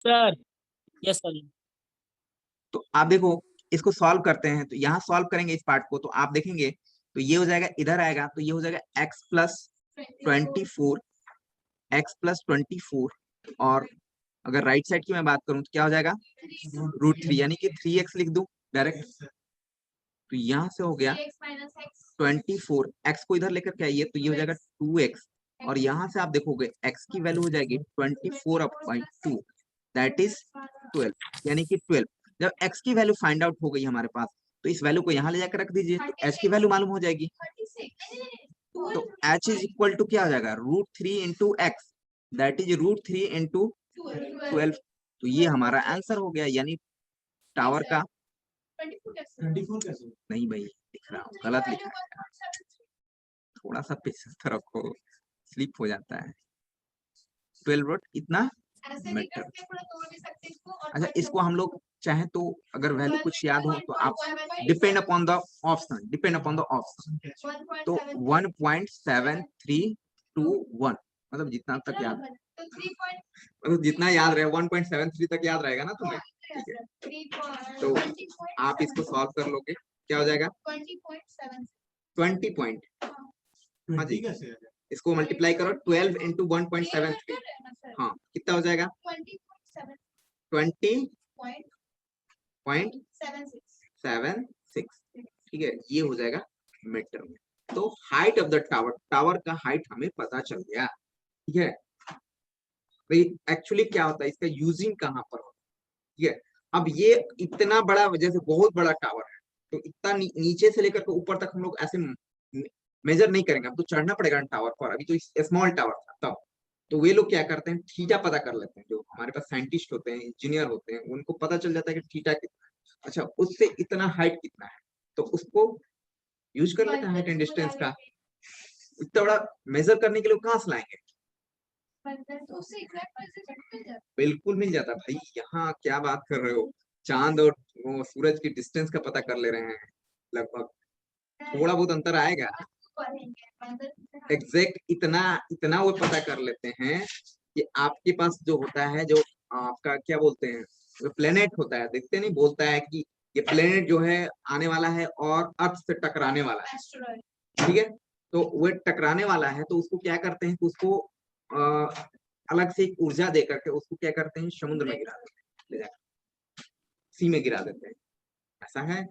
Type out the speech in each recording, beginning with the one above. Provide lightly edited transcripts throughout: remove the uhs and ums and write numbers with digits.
Sir. Yes sir. तो आप देखो इसको सॉल्व करते हैं, तो यहाँ सॉल्व करेंगे इस पार्ट को, तो आप देखेंगे तो ये हो जाएगा, इधर आएगा तो ये हो जाएगा x+24, x+24, और अगर राइट साइड की मैं बात करूं तो क्या हो जाएगा √3, यानी कि 3x लिख दूं डायरेक्ट। तो यहाँ से हो गया 24, x को इधर लेकर के आइए तो ये हो जाएगा 2x, और यहाँ से आप देखोगे x की वैल्यू हो जाएगी 24/2, दैट इज 12, यानी कि 12। जब x की वैल्यू फाइंड आउट हो गई हमारे पास, तो इस वैल्यू को यहाँ ले जाकर रख दीजिए, तो h की वैल्यू मालूम हो जाएगी। तो h इज इक्वल टू क्या हो जाएगा √3 into x, that is √3 into 12। तो ये हमारा आंसर हो गया, यानी टावर का 24 कैसे? नहीं भाई लिख रहा हूँ, गलत लिखा है, थोड़ा सा पीछे तरफ को स्लिप हो जाता है। 12 वोल्ट इतना मीटर। अच्छा, इसको हम लोग चाहे तो अगर वैल्यू कुछ याद हो तो आप depend upon the option, depend upon the option, तो 1.7321, मतलब जितना तक याद, मतलब जितना याद रहे 1.73 तक याद रहेगा ना तुम्हें, ठीक है। तो आप इसको सॉल्व कर लोगे, क्या हो जाएगा 20 पॉइंट, हाँ जी, इसको मल्टीप्लाई करो 12 इंटू 1.73, हाँ कितना हो जाएगा 20.76, ठीक है, ये हो जाएगा मीटर में। तो height of the tower, tower का हाइट हमें पता चल गया, ठीक है। भाई एक्चुअली क्या होता है, इसका यूजिंग कहाँ पर होता है, ठीक है। अब ये इतना बड़ा, जैसे बहुत बड़ा टावर है, तो इतना नीचे से लेकर के ऊपर तक हम लोग ऐसे मेजर नहीं करेंगे, अब तो चढ़ना पड़ेगा टावर पर, अभी तो स्मॉल टावर था तब। तो वे लोग क्या करते हैं, थीटा पता कर लेते हैं, जो हमारे पास साइंटिस्ट होते हैं, इंजीनियर होते हैं, उनको पता चल जाता है कि थीटा कितना है, अच्छा उससे इतना हाइट कितना है, तो उसको यूज कर लेते हैं हाइट एंड डिस्टेंस का। इतना बड़ा मेजर करने के लिए कहाँ से लाएंगे, बिल्कुल मिल जाता भाई, यहाँ क्या बात कर रहे हो, चांद और वो सूरज की डिस्टेंस का पता कर ले रहे हैं, लगभग थोड़ा बहुत अंतर आएगा, एग्जैक्ट इतना इतना वो पता कर लेते हैं कि आपके पास जो होता है, जो आपका क्या बोलते हैं, जो प्लेनेट होता है, देखते नहीं, बोलता है कि ये प्लेनेट जो है आने वाला है और अर्थ से टकराने वाला है, ठीक है। तो वो टकराने वाला है, तो उसको क्या करते हैं कि उसको अलग से एक ऊर्जा दे करके उसको क्या करते हैं, समुद्र में गिरा देते हैं, ले जाकर सी में गिरा देते हैं, ऐसा है।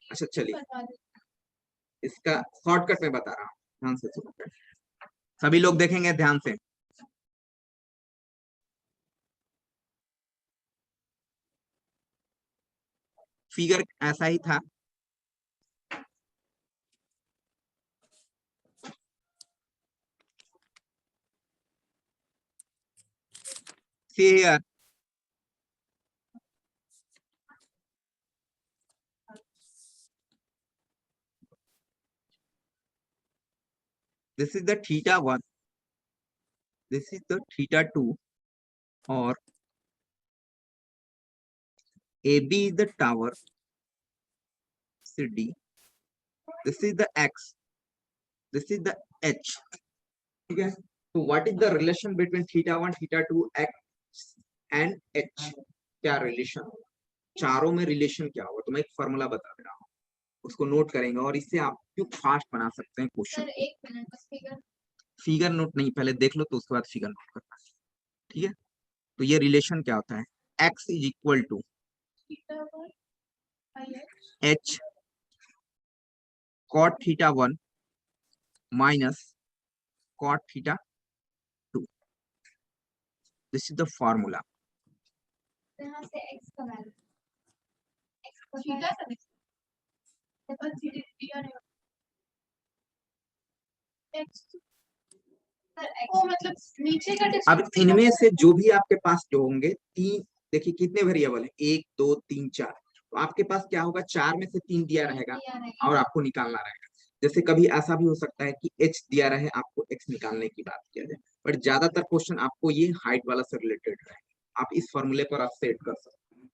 अच्छा चलिए, इसका शॉर्टकट में बता रहा हूँ, ध्यान से सुनो, सभी लोग देखेंगे ध्यान से। फिगर ऐसा ही था, see here, this is the θ1, this is the θ2, और AB is the tower, CD, this is the X, this is the H, ठीक है। तो what is the relation between θ1, θ2, X and H, क्या रिलेशन, चारों में relation क्या होगा, तो मैं एक फॉर्मूला बता दे रहा हूँ, उसको नोट करेंगे, और इससे आप क्यों फास्ट बना सकते हैं क्वेश्चन। फिगर नोट नहीं, पहले देख लो तो उसके बाद फिगर नोट करना, ठीक है। तो ये रिलेशन क्या होता है, X is equal to H cot θ1 minus cot θ2, this is the formula। मतलब नीचे का अब इनमें से जो भी आपके पास जो होंगे, तीन, देखिए कितने वेरिएबल है, 1 2 3 4, तो आपके पास क्या होगा, 4 में से 3 दिया रहेगा और आपको निकालना रहेगा। जैसे कभी ऐसा भी हो सकता है कि h दिया रहे, आपको x निकालने की बात किया जाए, बट ज्यादातर क्वेश्चन आपको ये हाइट वाला से रिलेटेड रहेगा, आप इस फॉर्मूले पर आप सेट कर सकते हैं।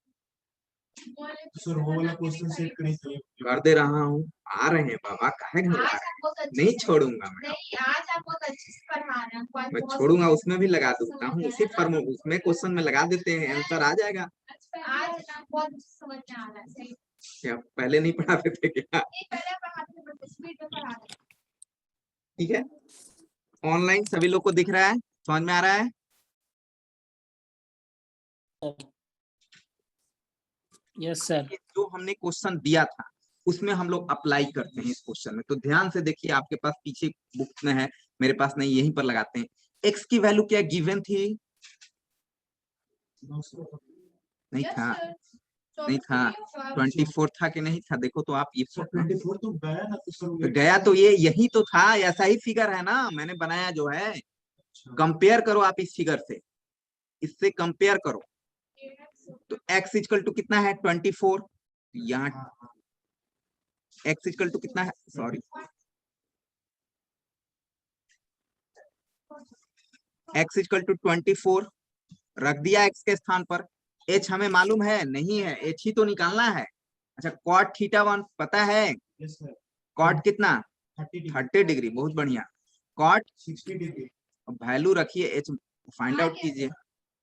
सर वो वाला क्वेश्चन सेट करें तो कर दे रहा हूँ, आ रहे हैं बाबा, काहे घबरा आज रहे हैं? आप बहुत अच्छे नहीं से- छोड़ूंगा मैं, नहीं, आज आप बहुत अच्छे से पढ़ा रहे हैं, हमको आज मैं बहुत छोड़ूंगा, समझ- उसमें भी लगा दूंगा हूँ, उसी फॉर्म उसमें क्वेश्चन में लगा देते हैं, आंसर आ जाएगा। आज ना बहुत समझ में आ रहा है, सही। क्या पहले नहीं पढ़ाते थे क्या? नहीं, पहले पढ़ाते थे, बट स्पीड में पढ़ा रहे हैं। ठीक है, ऑनलाइन सभी लोग को दिख रहा है, समझ में आ रहा है? Yes sir. जो हमने क्वेश्चन दिया था उसमें हम लोग अप्लाई करते हैं इस क्वेश्चन में, तो ध्यान से देखिए, आपके पास पीछे बुक में है, मेरे पास नहीं, यहीं पर लगाते हैं। एक्स की वैल्यू क्या गिवन थी? नहीं Yes, था, sir. नहीं था, 24 24 था कि नहीं था? देखो तो आप ये सर 24 तो गया ना तो सर तो गया, तो ये यही तो था, ऐसा ही फिगर है ना, मैंने बनाया जो है। कंपेयर करो आप इस फिगर से, इससे कंपेयर करो, तो x इक्वल टू कितना है? 24। यहाँ x इक्वल टू कितना है? सॉरी, x इक्वल टू 24 रख दिया x के स्थान पर। h हमें मालूम है नहीं है, h ही तो निकालना है। अच्छा, cot थीटा 1 पता है? यस सर cot कितना? 30 30 डिग्री, बहुत बढ़िया। cot 60 डिग्री वैल्यू रखिए, h फाइंड आउट कीजिए,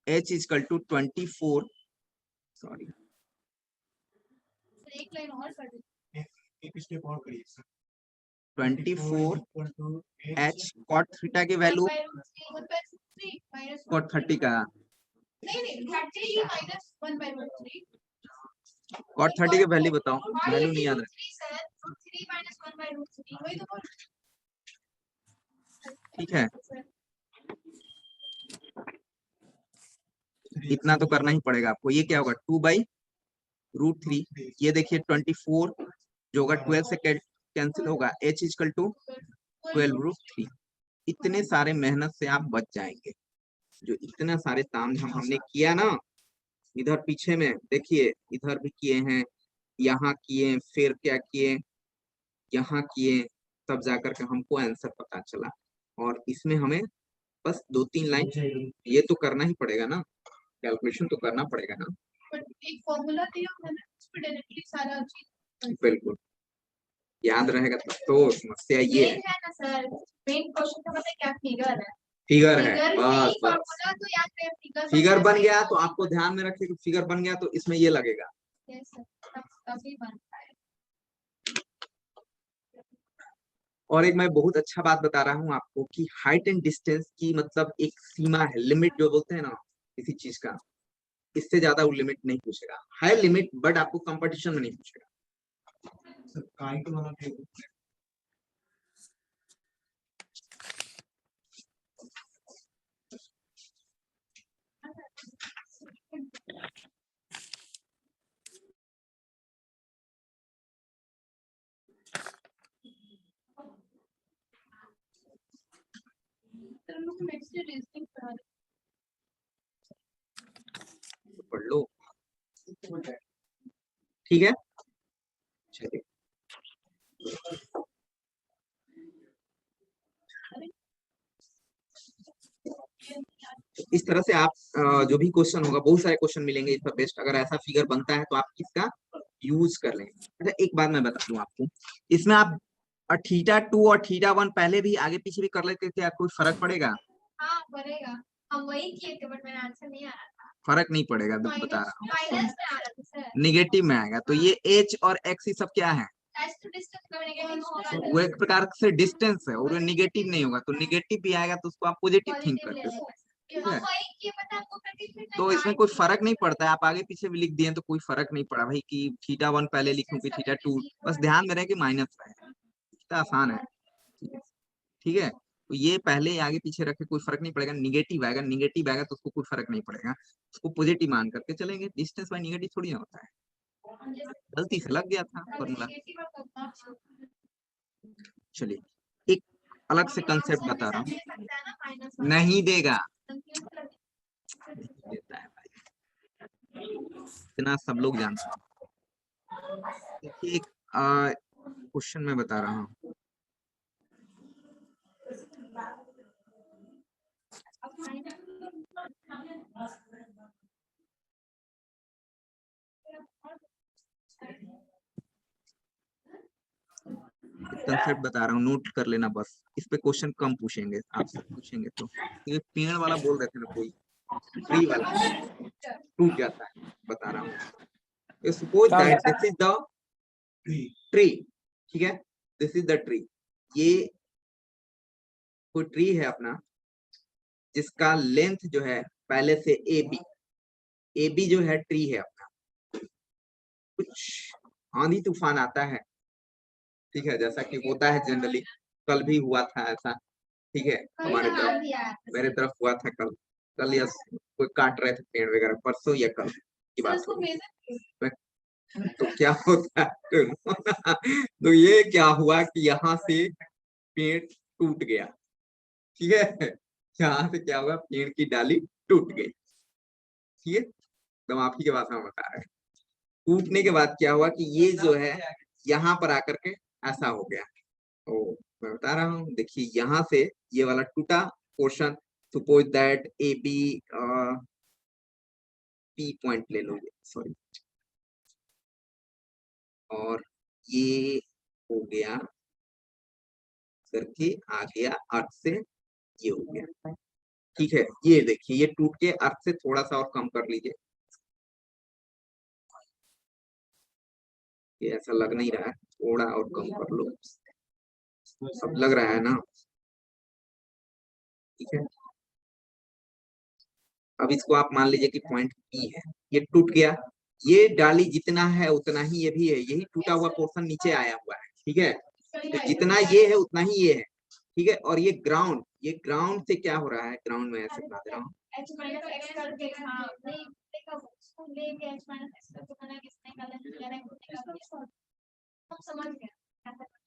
h इक्वल टू 24, सॉरी एक लाइन और कर दीजिए। एक स्टेप और करिए sir 24 equal to h cot theta की वैल्यू 1/√3 minus cot 30 का, नहीं 30 minus 1/√3 cot 30 की वैल्यू बताओ, वैल्यू नहीं याद है। 3 minus 1/√3 वही तो बोल ठीक है, इतना तो करना ही पड़ेगा आपको। ये क्या होगा? 2/√3। ये देखिए 24 जो होगा 12 से कैंसिल होगा, h इक्वल टू 12√3। इतने सारे मेहनत से आप बच जाएंगे, जो इतना सारे तामझाम हमने किया ना, इधर पीछे में देखिए, इधर भी किए हैं, यहाँ किए, फिर क्या किए, यहाँ किए, तब जाकर के हमको आंसर पता चला। और इसमें हमें बस 2-3 लाइन ये तो करना ही पड़ेगा ना, कैलकुलेशन तो करना पड़ेगा ना। बट एक फॉर्मूला दिया है ना, उस पे डायरेक्टली सारा चीज बिल्कुल याद रहेगा तब तो। समस्या ये मेन है ना सर, मेन क्वेश्चन का पता है क्या फिगर है। फिगर है, फिगर बस बस फॉर्मूला तो याद रहे, फिगर फिगर बन गया तो आपको ध्यान में रखिए कि फिगर बन गया तो इसमें ये लगेगा। यस सर, तभी बनता है। और एक मैं बहुत अच्छा बात बता रहा हूँ आपको कि हाइट एंड डिस्टेंस की मतलब एक सीमा है, लिमिट जो बोलते हैं ना किसी चीज का, इससे ज्यादा वो लिमिट नहीं पूछेगा। है लिमिट, बट आपको कंपटीशन में नहीं पूछेगा। सर काइट वाला थे सर हम लोग नेक्स्ट डे रीजनिंग पढ़ा रहे तो पढ़ लो, ठीक है, चलिए। इस तरह से आप जो भी क्वेश्चन होगा, बहुत सारे क्वेश्चन मिलेंगे इसका बेस्ट, अगर ऐसा फिगर बनता है तो आप इसका यूज कर लें। अच्छा, एक बात मैं बता दूं आपको, इसमें आप थीटा 2 और थीटा 1 पहले भी आगे पीछे भी कर लेते थे, आपको फर्क पड़ेगा? हाँ पड़ेगा, हम वही किए थे, बट मेरा आंसर नहीं आ रहा था। फर्क नहीं पड़ेगा, बता रहा हूँ, माइनस में आ रहा था सर। निगेटिव में आएगा। तो ये h और x ये सब क्या है? एच टू डिस्टेंस का नेगेटिव होगा, वो एक प्रकार से डिस्टेंस है, और निगेटिव नहीं होगा, तो निगेटिव भी आएगा तो उसको आप पॉजिटिव थिंक पॉजिटिव ले करते हो। लेंगे। हम वही किए, पता है आपको प्रैक्टिस में तो इसमें कोई फर्क नहीं पड़ता है, आप आगे पीछे भी लिख दिए तो कोई फर्क नहीं पड़ा भाई कि थीटा 1 पहले लिखूं कि थीटा 2, बस ध्यान में रहे कि माइनस रहे, इतना आसान है। ठीक है, तो ये पहले आगे पीछे रखे कोई फर्क नहीं पड़ेगा। निगेटिव आएगा तो उसको कोई फर्क नहीं पड़ेगा, उसको पॉजिटिव मान करके चलेंगे। डिस्टेंस बाय निगेटिव थोड़ी ना होता है, गलती से लग गया था फॉर्मूला। चलिए, एक अलग से कंसेप्ट बता रहा हूँ, नहीं देगा, देता है भाई, इतना सब लोग जानते हैं। देखिए, एक क्वेश्चन मैं बता रहा हूँ, कंसेप्ट बता रहा हूँ, नोट कर लेना बस। इस पे क्वेश्चन कम पूछेंगे, आपसे पूछेंगे तो। ये पेड़ वाला बोल रहे थे ना कोई, ट्री वाला टूट जाता है, बता रहा हूँ। Suppose that this is the tree tree, ठीक है, दिस इज द ट्री। ये कोई ट्री है अपना, जिसका लेंथ जो है पहले से ए बी जो है ट्री है अपना। कुछ आंधी तूफान आता है, ठीक है, जैसा कि होता है जनरली, कल भी हुआ था ऐसा, ठीक है, हमारे तरफ, मेरे तरफ हुआ था कल। कल या कोई काट रहे थे पेड़ वगैरह, परसों या कल की बात है। तो क्या होता है तो ये क्या हुआ कि यहाँ से पेड़ टूट गया, ठीक है, यहाँ से क्या हुआ, पेड़ की डाली टूट गई, ठीक है, तो आप ही के भाषा में बता रहे हैं। टूटने के बाद क्या हुआ कि ये जो है यहाँ पर आकर के ऐसा हो गया। तो मैं बता रहा हूँ, देखिए यहाँ से ये वाला टूटा portion, suppose that A B P point ले लो, सॉरी, और ये हो गया करके आ गया अर्थ से, ये हो गया, ठीक है। ये देखिए ये टूट के अर्थ से थोड़ा सा और कम कर लीजिए, ये ऐसा लग नहीं रहा है, थोड़ा और कम कर लो, सब लग रहा है ना, ठीक है। अब इसको आप मान लीजिए कि पॉइंट पी है, ये टूट गया, ये डाली जितना है उतना ही ये भी है, यही टूटा हुआ पोर्शन नीचे आया हुआ है, ठीक है, तो जितना ये है उतना ही ये है, ठीक है। और ये ग्राउंड से क्या हो रहा है, ग्राउंड में ऐसे बता दे रहा हूँ,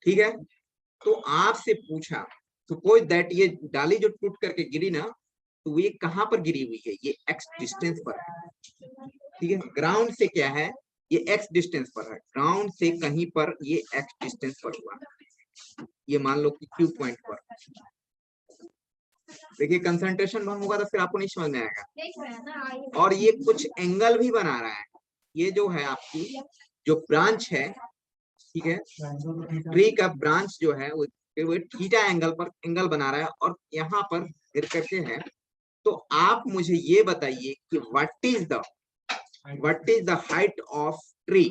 ठीक है। तो आपसे पूछा, सपोज दैट ये डाली जो टूट करके गिरी ना, तो ये कहाँ पर गिरी हुई है, ये एक्स डिस्टेंस पर है, ठीक है। ग्राउंड से क्या है, ये एक्स डिस्टेंस पर है, ग्राउंड से कहीं पर ये एक्स डिस्टेंस पर हुआ, ये मान लो कि क्यू पॉइंट पर। देखिए कंसंट्रेशन भंग होगा तो फिर आपको नहीं समझ में आएगा। और ये कुछ एंगल भी बना रहा है, ये जो है आपकी जो ब्रांच है, ठीक है, ट्री का ब्रांच जो है वो थीटा एंगल पर एंगल बना रहा है, और यहाँ पर गिर करके है। तो आप मुझे ये बताइए कि what is the height of tree.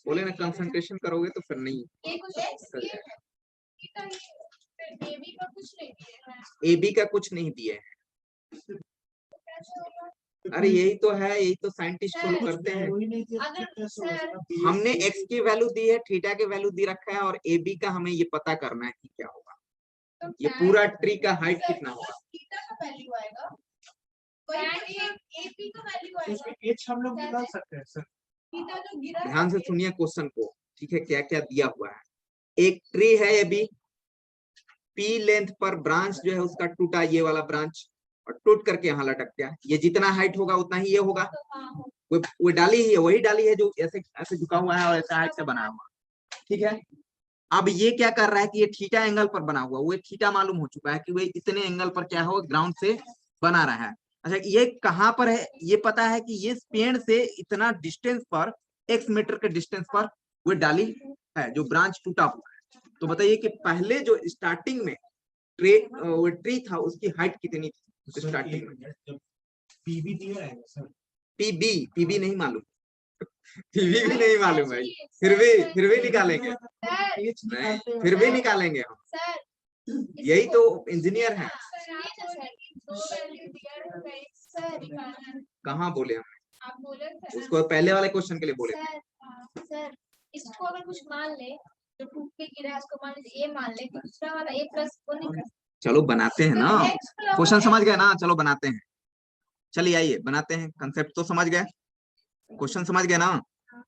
बोले ना कंसंट्रेशन करोगे तो फिर नहीं, ए बी का कुछ नहीं दिया है। अरे यही तो है, यही तो साइंटिस्ट लोग करते हैं। हमने एक्स की वैल्यू दी है, थीटा की वैल्यू दी रखा है, और ए बी का हमें ये पता करना है कि क्या होगा, ये पूरा ट्री का हाइट कितना होगा। एच हम लोग निकाल सकते हैं सर। ध्यान से सुनिए क्वेश्चन को, ठीक है, क्या क्या दिया हुआ है। एक ट्री है ए बी, पी लेंथ पर ब्रांच जो है उसका टूटा, ये वाला ब्रांच, और टूट करके यहाँ लटक गया। ये जितना हाइट होगा उतना ही ये होगा, वो डाली ही है, वही डाली है जो ऐसे ऐसे झुका हुआ है और ऐसे हाइट से बना हुआ, ठीक है। अब ये क्या कर रहा है कि ये थीटा एंगल पर बना हुआ, वो थीटा मालूम हो चुका है कि वो इतने एंगल पर क्या हो, ग्राउंड से बना रहा है। अच्छा ये कहाँ पर है, ये पता है कि ये पेड़ से इतना डिस्टेंस पर, x मीटर के डिस्टेंस पर वो डाली है जो ब्रांच टूटा हुआ है। तो बताइए कि पहले जो स्टार्टिंग में ट्री था उसकी हाइट कितनी थी स्टार्टिंग में। पीबी दिया है सर। पीबी नहीं मालूम, पीबी भी नहीं मालूम है, फिर भी निकालेंगे, नहीं फिर भी निकालेंगे हम, यही तो इंजीनियर है। कहाँ बोले हम, उसको पहले वाले क्वेश्चन के लिए बोले सर इसको अगर कुछ मान ले, जो टूट के गिरा है उसको मान ले, ये मान ले कि दूसरा वाला ए प्लस को नहीं कर। चलो बनाते हैं ना, क्वेश्चन समझ गए ना, चलो बनाते हैं, चलिए आइए बनाते हैं। कंसेप्ट तो समझ गए, क्वेश्चन समझ गए ना,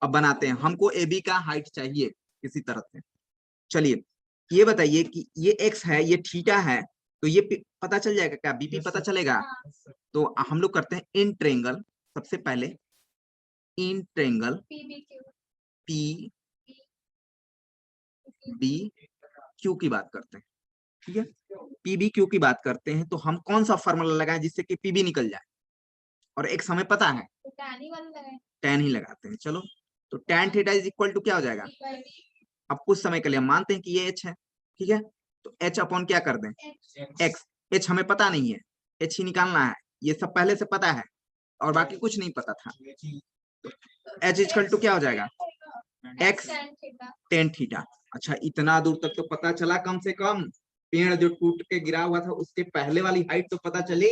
अब बनाते हैं। हमको ए बी का हाइट चाहिए किसी तरह से। चलिए ये बताइए कि ये एक्स है, ये थीटा है, तो ये पता चल जाएगा क्या, बीपी पता चलेगा। तो हम लोग करते हैं इन ट्रायंगल, सबसे पहले in triangle P B Q की बात करते हैं, ठीक है, पी बी क्यू की बात करते हैं। तो हम कौन सा फॉर्मूला लगाएं जिससे कि पी बी निकल जाए, और एक हमें पता है tan ही लगाते हैं। चलो तो tan theta is equal to क्या हो जाएगा? अब कुछ समय के लिए हम मानते हैं कि ये h है, ठीक है, तो h अपॉन क्या कर दें? x। h हमें पता नहीं है, h ही निकालना है, ये सब पहले से पता है और बाकी कुछ नहीं पता था। h इक्वल टू क्या हो जाएगा? x tan theta. अच्छा, इतना दूर तक तो पता चला, कम से कम पेड़ जो टूट के गिरा हुआ था उसके पहले वाली हाइट तो पता चली।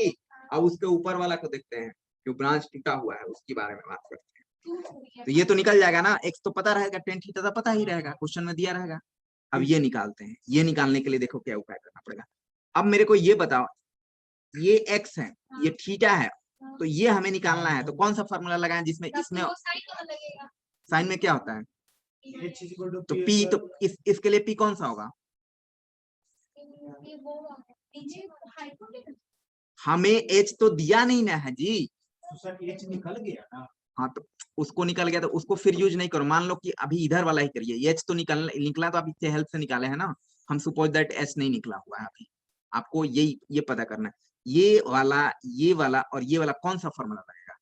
अब उसके ऊपर वाला को देखते हैं, जो ब्रांच टूटा हुआ है उसके बारे में बात करते हैं। तो ये तो निकल जाएगा ना, x तो पता रहेगा, tan थीटा तो पता ही रहेगा, क्वेश्चन में दिया रहेगा। अब ये निकालते हैं, ये निकालने के लिए देखो क्या उपाय करना पड़ेगा। अब मेरे को ये बताओ, ये x है, ये थीटा है, तो ये हमें निकालना है, तो कौन सा फॉर्मूला लगाएं जिसमें इसमें साइन में क्या होता है? H is equal to तो P p, square. तो इसके लिए p कौन सा होगा? हमें h तो दिया नहीं ना है जी। तो सर H निकल गया ना। हाँ, तो उसको निकल गया तो उसको फिर यूज नहीं करो, मान लो कि अभी इधर वाला ही करिए, ये h तो निकला तो आप इससे हेल्प से निकाले है ना, हम सपोज दैट h नहीं निकला हुआ है अभी, आपको ये पता करना है, ये वाला और ये वाला कौन सा फॉर्मूला लगेगा?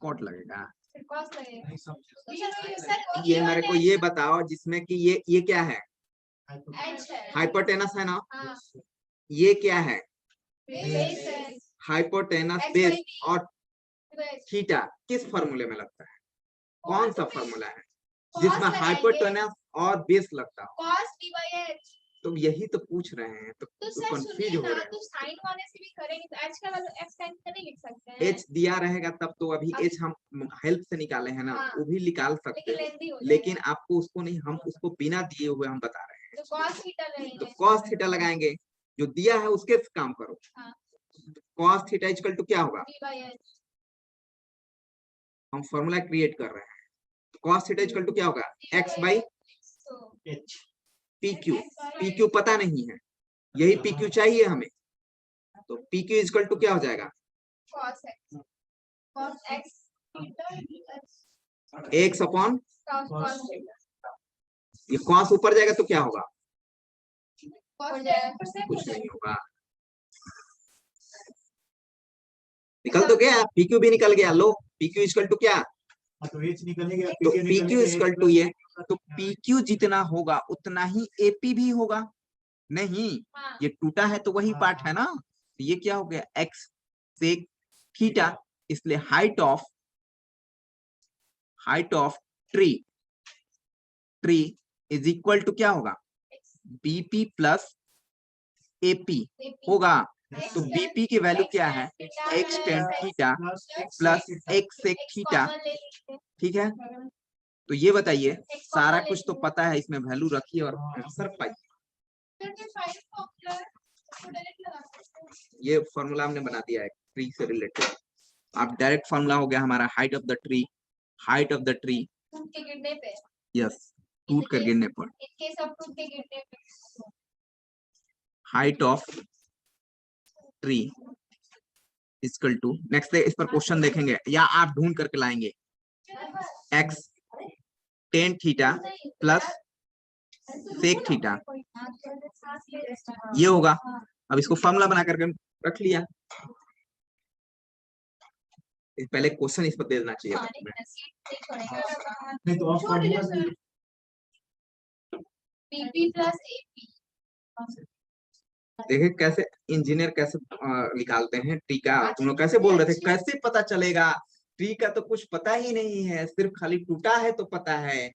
कॉट लगेगा। नहीं समझे। ये मेरे को ये बताओ जिसमें कि ये क्या है? हाइपोटेनस है ना, ये क्या है? Hypotenuse base. और थीटा किस फॉर्मूले में लगता है? कौन सा फॉर्मूला है जिसमें हाइपोटेनस और बेस लगता हो? तो यही तो पूछ रहे हैं, तो कंफ्यूज हो रहे हैं। तो साइन वाले से भी करेंगे तो h का वैल्यू x साइन से नहीं लिख सकते हैं। h दिया रहेगा तब तो, अभी h हम हेल्प से निकाले हैं ना, हाँ, वो भी निकाल सकते हैं, लेंदी हो लेकिन आपको उसको नहीं, हम उसको बिना दिए हुए हम बता रहे हैं। तो cos थीटा लगेंगे। तो cos थीटा लगाएंगे, जो दिया है उसके काम करो। हाँ। cos थीटा इक्वल टू क्या होगा? p/h। हम फॉर्मूला क्रिएट कर रहे हैं, तो cos थीटा इक्वल टू क्या होगा? x by H PQ। PQ पता नहीं है, यही PQ चाहिए हमें, तो PQ इक्वल टू क्या हो जाएगा? cos x। cos x x upon, cos theta. ये cos ऊपर जाएगा तो क्या होगा? cos जाएगा कुछ नहीं होगा, निकल तो गया, PQ भी निकल गया। लो, PQ इक्वल टू क्या? तो H निकलेगा, तो PQ PQ निकलेगा, इक्वल टू ये, तो PQ जितना होगा उतना ही AP भी होगा। नहीं, हाँ। ये टूटा है तो वही हाँ, पार्ट है ना, तो ये क्या हो गया? x sec थीटा, इसलिए height of tree is equal to क्या होगा? BP प्लस AP होगा। तो BP की वैल्यू क्या है? x tan theta plus x sec theta, ठीक है। तो ये बताइए, सारा कुछ तो पता है, इसमें वैल्यू रखिए और आंसर पाइए। ये फॉर्मूला हमने बना दिया है ट्री से रिलेटेड, आप डायरेक्ट फॉर्मूला हो गया हमारा हाइट ऑफ द ट्री टूट के गिरने पे। यस, टूट कर गिरने पर इन केस ऑफ टूट के गिरने पे height of tree equal to, next इस पर क्वेश्चन देखेंगे या आप ढूंढ करके लाएंगे, x tan theta plus sec theta, ये होगा। अब इसको फॉर्मूला बना करके रख लिया, पहले क्वेश्चन इस पर दे देना चाहिए था। नहीं तो आप फॉर्मूला PP प्लस AP। देखिए कैसे इंजीनियर कैसे निकालते हैं ट्री का, तुम लोग कैसे बोल रहे थे कैसे पता चलेगा? ट्री का तो कुछ पता ही नहीं है, सिर्फ खाली टूटा है तो पता है,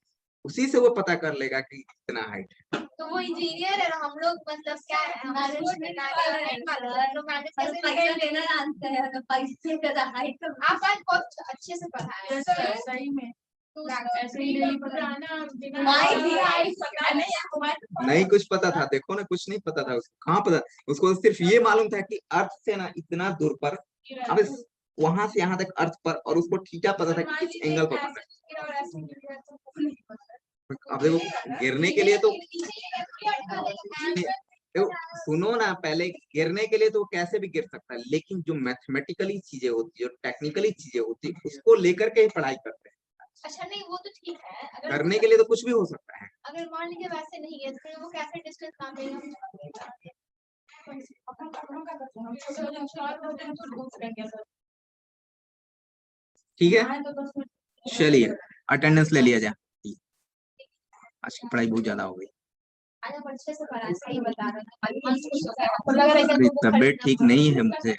उसी से वो पता कर लेगा कि कितना हाइट है। तो वो इंजीनियर है, हम लोग मतलब क्या है, हमारे तो आप आज बहुत अच्छे से पढ़ाए सही में। नहीं कुछ पता था, देखो ना, कुछ नहीं पता था उसको, कहाँ पता, उसको सिर्फ ये मालूम था कि अर्थ से ना इतना दूर पर, अब वहां से यहाँ तक अर्थ पर, और उसको थीटा पता था कि किस एंगल पर पता है। अब देखो गिरने के लिए तो देखो, सुनो ना, पहले गिरने के लिए तो कैसे भी गिर सकता है, लेकिन जो मैथमेटिकली चीजें होती है, जो टेक्निकली चीजें होती है, उसको लेकर के ही पढ़ाई करते हैं। अच्छा नहीं वो तो ठीक है, अगर करने के लिए तो कुछ भी हो सकता है। अगर मान लीजिए वैसे नहीं है तो वो कैसे डिस्टेंस नापेगा? ठीक है, चलिए अटेंडेंस ले लिया जाए। आज की पढ़ाई बहुत ज्यादा हो गई। आज आप अच्छे से पढ़ा, सही बता रहे हो। आपको लग रहा है कि तबीयत ठीक नहीं है मुझे।